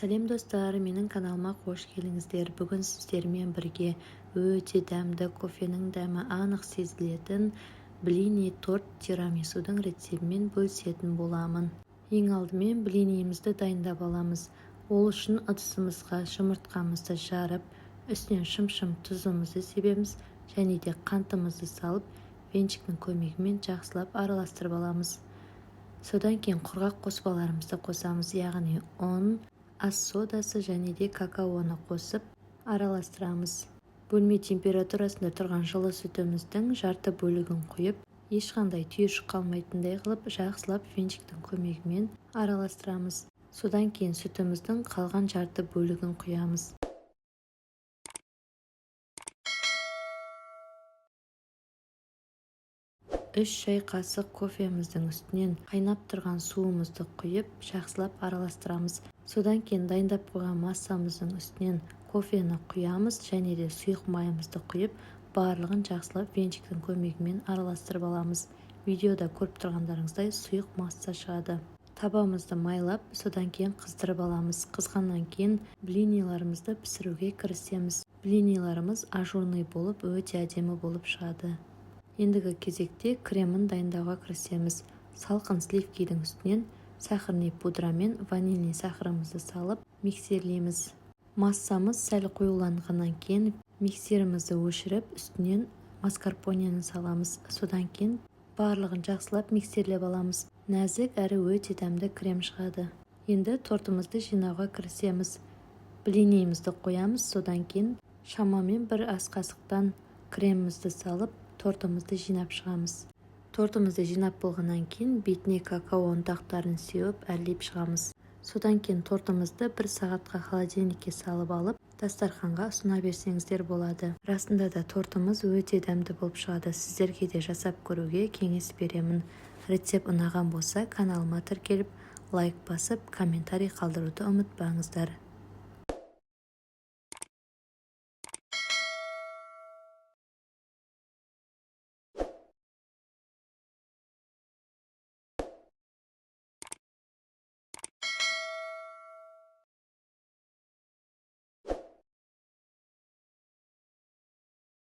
Сәлем достар, менің каналыма қош келдіңіздер. Бүгін сіздермен бірге өте дәмді кофенің дәмі анық сезілетін блини торт тирамисудың рецептімен бөлісетін боламын. Ең алдымен блиниімізді дайындап аламыз. Ол үшін ыдысымызға жұмыртқамызды жарып, үстінен шым-шым тұзымызды себеміз және де қантымызды салып, венчиктің көмегімен жақсылап араластырып аламыз. Содан кейін құрғақ қоспаларымызды қосамыз, яғни ұн, ас содасы және де какаоны қосып араластырамыз. Бөлме температурасында тұрған жылы сүтіміздің жарты бөлігін құйып, ешқандай түйіршік қалмайтындай қылып жақсылап венчиктің көмегімен араластырамыз. Содан кейін сүтіміздің қалған жарты бөлігін құямыз. Үш шай қасық кофеміздің үстінен қайнап тұрған суымызды құйып, жақсылап араластырамыз. Содан кейін дайындап қойған массамыздың үстінен кофені құямыз және де сұйық майымызды құйып, барлығын жақсылап венчиктің көмегімен араластырып аламыз. Видеода көріп тұрғандарыңыздай сұйық масса шығады. Табамызды майлап, содан кейін қыздырып аламыз. Қызғаннан кейін блиниларымызды пісіруге кірісеміз. Блиниларымыз ажурный болып, өте әдемі болып шығады. Ендігі кезекте кремін дайындауға кірісеміз. Салқын сливкидің үстінен сахарный пудра мен ванильный сахарымызды салып миксерлейміз. Массамыз сәл қоюланғаннан кейін миксерімізді өшіріп, үстінен маскарпонені саламыз. Содан кейін барлығын жақсылап миксерлеп аламыз. Нәзік әрі өте дәмді крем шығады. Енді тортымызды жинауға кірісеміз. Блиниімізді қоямыз, содан кейін шамамен бір ас қасықтан кремімізді салып, тортымызды жинап шығамыз. Тортымызды жинап болғаннан кейін бетіне какао ұнтақтарын сеуіп әрлеп шығамыз. Содан кейін тортымызды 1 сағатқа холодильникке салып алып, дастарханға ұсына берсеңіздер болады. Расында да тортымыз өте дәмді болып шығады. Сіздерге де жасап көруге кеңес беремін. Рецепт ұнаған болса, каналыма тіркеліп, лайк басып, комментарий қалдыруды ұмытпаңыздар.